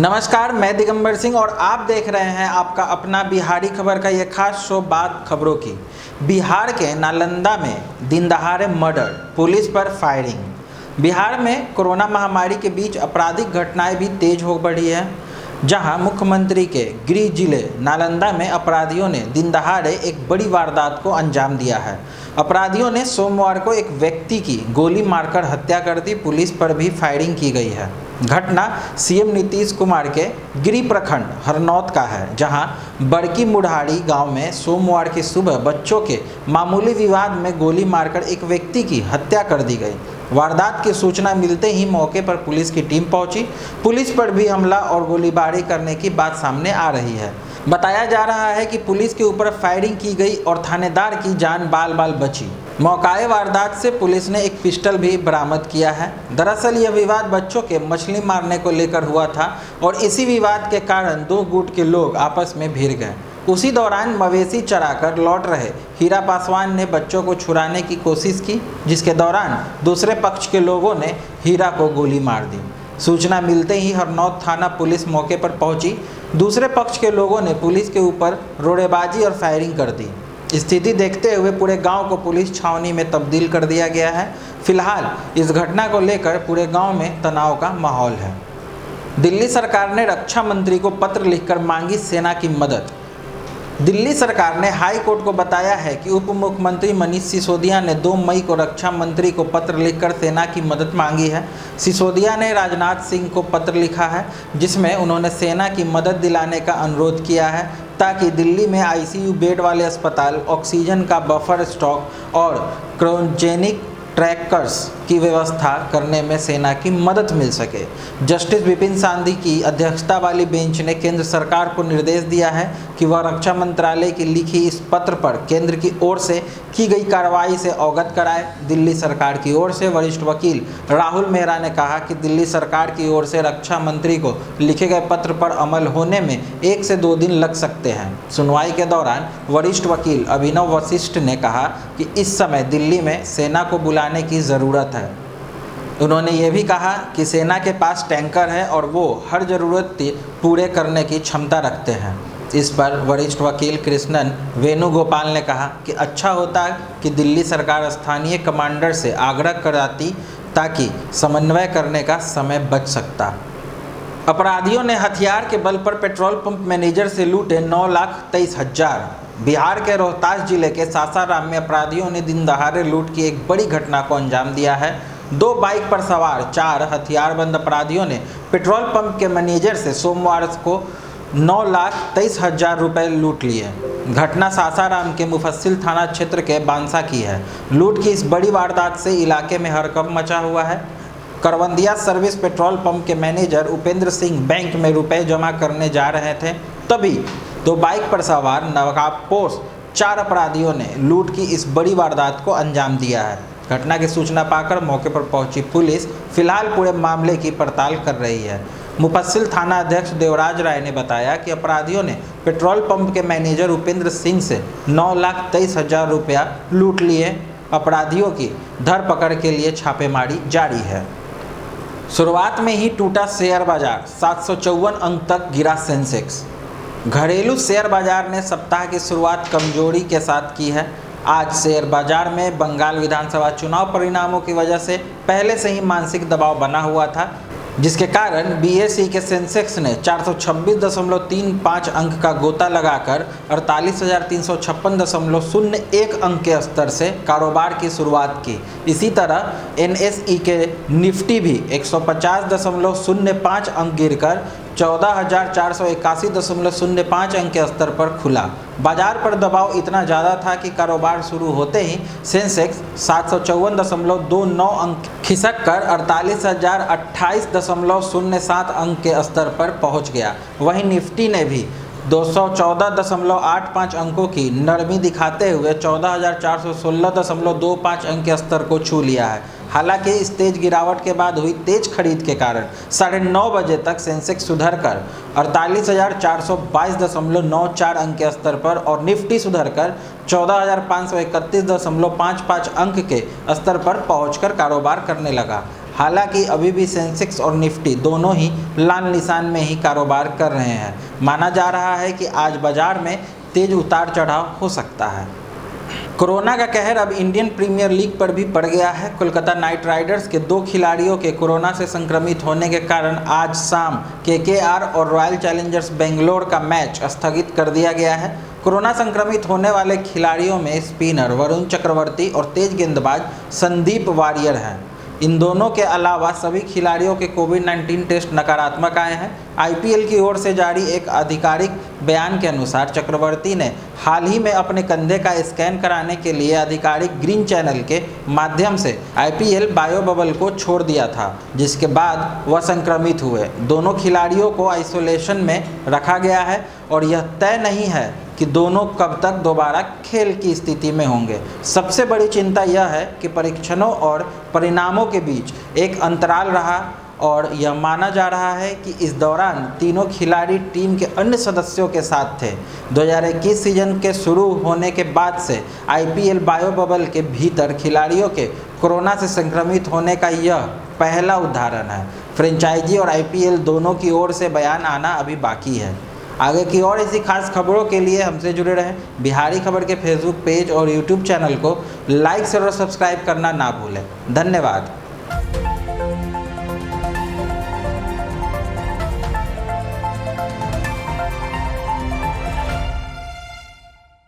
नमस्कार, मैं दिगंबर सिंह और आप देख रहे हैं आपका अपना बिहारी खबर का ये खास शो बात खबरों की। बिहार के नालंदा में दिनदहाड़े मर्डर, पुलिस पर फायरिंग। बिहार में कोरोना महामारी के बीच आपराधिक घटनाएं भी तेज हो बढ़ी है, जहां मुख्यमंत्री के गृह जिले नालंदा में अपराधियों ने दिनदहाड़े एक बड़ी वारदात को अंजाम दिया है। अपराधियों ने सोमवार को एक व्यक्ति की गोली मारकर हत्या कर दी। पुलिस पर भी फायरिंग की गई है। घटना सीएम नीतीश कुमार के गिरी प्रखंड हरनौत का है, जहां बड़की मुढ़ाड़ी गांव में सोमवार की सुबह बच्चों के मामूली विवाद में गोली मारकर एक व्यक्ति की हत्या कर दी गई। वारदात की सूचना मिलते ही मौके पर पुलिस की टीम पहुंची। पुलिस पर भी हमला और गोलीबारी करने की बात सामने आ रही है। बताया जा रहा है कि पुलिस के ऊपर फायरिंग की गई और थानेदार की जान बाल बाल बची। मौकाए वारदात से पुलिस ने एक पिस्टल भी बरामद किया है। दरअसल यह विवाद बच्चों के मछली मारने को लेकर हुआ था और इसी विवाद के कारण दो गुट के लोग आपस में भिड़ गए। उसी दौरान मवेशी चराकर लौट रहे हीरा पासवान ने बच्चों को छुड़ाने की कोशिश की, जिसके दौरान दूसरे पक्ष के लोगों ने हीरा को गोली मार दी। सूचना मिलते ही हरनौत थाना पुलिस मौके पर पहुंची। दूसरे पक्ष के लोगों ने पुलिस के ऊपर रोड़ेबाजी और फायरिंग कर दी। स्थिति देखते हुए पूरे गांव को पुलिस छावनी में तब्दील कर दिया गया है। फिलहाल इस घटना को लेकर पूरे गांव में तनाव का माहौल है। दिल्ली सरकार ने रक्षा मंत्री को पत्र लिखकर मांगी सेना की मदद। दिल्ली सरकार ने हाई कोर्ट को बताया है कि उप मुख्यमंत्री मनीष सिसोदिया ने 2 मई को रक्षा मंत्री को पत्र लिखकर सेना की मदद मांगी है। सिसोदिया ने राजनाथ सिंह को पत्र लिखा है, जिसमें उन्होंने सेना की मदद दिलाने का अनुरोध किया है, ताकि दिल्ली में आईसीयू बेड वाले अस्पताल, ऑक्सीजन का बफर स्टॉक और क्रायोजेनिक ट्रैकर्स की व्यवस्था करने में सेना की मदद मिल सके। जस्टिस विपिन सांघी की अध्यक्षता वाली बेंच ने केंद्र सरकार को निर्देश दिया है कि वह रक्षा मंत्रालय की लिखी इस पत्र पर केंद्र की ओर से की गई कार्रवाई से अवगत कराए। दिल्ली सरकार की ओर से वरिष्ठ वकील राहुल मेहरा ने कहा कि दिल्ली सरकार की ओर से रक्षा मंत्री को लिखे गए पत्र पर अमल होने में 1 से 2 दिन लग सकते हैं। सुनवाई के दौरान वरिष्ठ वकील अभिनव वशिष्ठ ने कहा कि इस समय दिल्ली में सेना को बुलाने की ज़रूरत है। उन्होंने ये भी कहा कि सेना के पास टैंकर है और वो हर ज़रूरत पूरे करने की क्षमता रखते हैं। इस पर वरिष्ठ वकील कृष्णन वेणुगोपाल ने कहा कि अच्छा होता कि दिल्ली सरकार स्थानीय कमांडर से आग्रह कराती, ताकि समन्वय करने का समय बच सकता। अपराधियों ने हथियार के बल पर पेट्रोल पंप मैनेजर से लूटे 9,23,000। बिहार के रोहतास जिले के सासाराम में अपराधियों ने दिनदहाड़े लूट की एक बड़ी घटना को अंजाम दिया है। 2 बाइक पर सवार 4 हथियारबंद अपराधियों ने पेट्रोल पंप के मैनेजर से सोमवार को 9,23,000 रुपये लूट लिए। घटना सासाराम के मुफस्सिल थाना क्षेत्र के बांसा की है। लूट की इस बड़ी वारदात से इलाके में हड़कंप मचा हुआ है। करवंदिया सर्विस पेट्रोल पंप के मैनेजर उपेंद्र सिंह बैंक में रुपए जमा करने जा रहे थे, तभी 2 बाइक पर सवार नवाबपोश 4 अपराधियों ने लूट की इस बड़ी वारदात को अंजाम दिया है। घटना की सूचना पाकर मौके पर पहुंची पुलिस फिलहाल पूरे मामले की पड़ताल कर रही है। मुफस्सिल थाना अध्यक्ष देवराज राय ने बताया कि अपराधियों ने पेट्रोल पंप के मैनेजर उपेंद्र सिंह से 9,23,000 रुपया लूट लिए। अपराधियों की धरपकड़ के लिए छापेमारी जारी है। शुरुआत में ही टूटा शेयर बाजार, 754 अंक तक गिरा सेंसेक्स। घरेलू शेयर बाजार ने सप्ताह की शुरुआत कमजोरी के साथ की है। आज शेयर बाजार में बंगाल विधानसभा चुनाव परिणामों की वजह से पहले से ही मानसिक दबाव बना हुआ था, जिसके कारण बीएसई के सेंसेक्स ने 426.35 अंक का गोता लगाकर 48,356.01 अंक के स्तर से कारोबार की शुरुआत की। इसी तरह एनएसई के निफ्टी भी 150.05 अंक गिरकर 14,481.05 अंक के स्तर पर खुला। बाजार पर दबाव इतना ज़्यादा था कि कारोबार शुरू होते ही सेंसेक्स 754.29 अंक खिसक कर 48,028.07 अंक के स्तर पर पहुंच गया। वहीं निफ्टी ने भी 214.85 अंकों की नरमी दिखाते हुए 14,416.25 अंक के स्तर को छू लिया है। हालांकि इस तेज गिरावट के बाद हुई तेज खरीद के कारण 9:30 बजे तक सेंसेक्स सुधरकर 48,422.94 अंक के स्तर पर और निफ्टी सुधरकर 14,531.55 अंक के स्तर पर पहुंचकर कारोबार करने लगा। हालांकि अभी भी सेंसेक्स और निफ्टी दोनों ही लाल निशान में ही कारोबार कर रहे हैं। माना जा रहा है कि आज बाजार में तेज उतार चढ़ाव हो सकता है। कोरोना का कहर अब इंडियन प्रीमियर लीग पर भी पड़ गया है। कोलकाता नाइट राइडर्स के 2 खिलाड़ियों के कोरोना से संक्रमित होने के कारण आज शाम केकेआर और रॉयल चैलेंजर्स बेंगलोर का मैच स्थगित कर दिया गया है। कोरोना संक्रमित होने वाले खिलाड़ियों में स्पिनर वरुण चक्रवर्ती और तेज गेंदबाज संदीप वारियर हैं। इन दोनों के अलावा सभी खिलाड़ियों के कोविड-19 टेस्ट नकारात्मक आए हैं। आईपीएल की ओर से जारी एक आधिकारिक बयान के अनुसार चक्रवर्ती ने हाल ही में अपने कंधे का स्कैन कराने के लिए आधिकारिक ग्रीन चैनल के माध्यम से आईपीएल बायो बबल को छोड़ दिया था, जिसके बाद वह संक्रमित हुए। दोनों खिलाड़ियों को आइसोलेशन में रखा गया है और यह तय नहीं है कि दोनों कब तक दोबारा खेल की स्थिति में होंगे। सबसे बड़ी चिंता यह है कि परीक्षणों और परिणामों के बीच एक अंतराल रहा और यह माना जा रहा है कि इस दौरान तीनों खिलाड़ी टीम के अन्य सदस्यों के साथ थे। 2021 सीजन के शुरू होने के बाद से आईपीएल बायो बबल के भीतर खिलाड़ियों के कोरोना से संक्रमित होने का यह पहला उदाहरण है। फ्रेंचाइजी और आईपीएल दोनों की ओर से बयान आना अभी बाकी है। आगे की और ऐसी खास खबरों के लिए हमसे जुड़े रहें। बिहारी खबर के फेसबुक पेज और यूट्यूब चैनल को लाइक शेयर और सब्सक्राइब करना ना भूलें। धन्यवाद।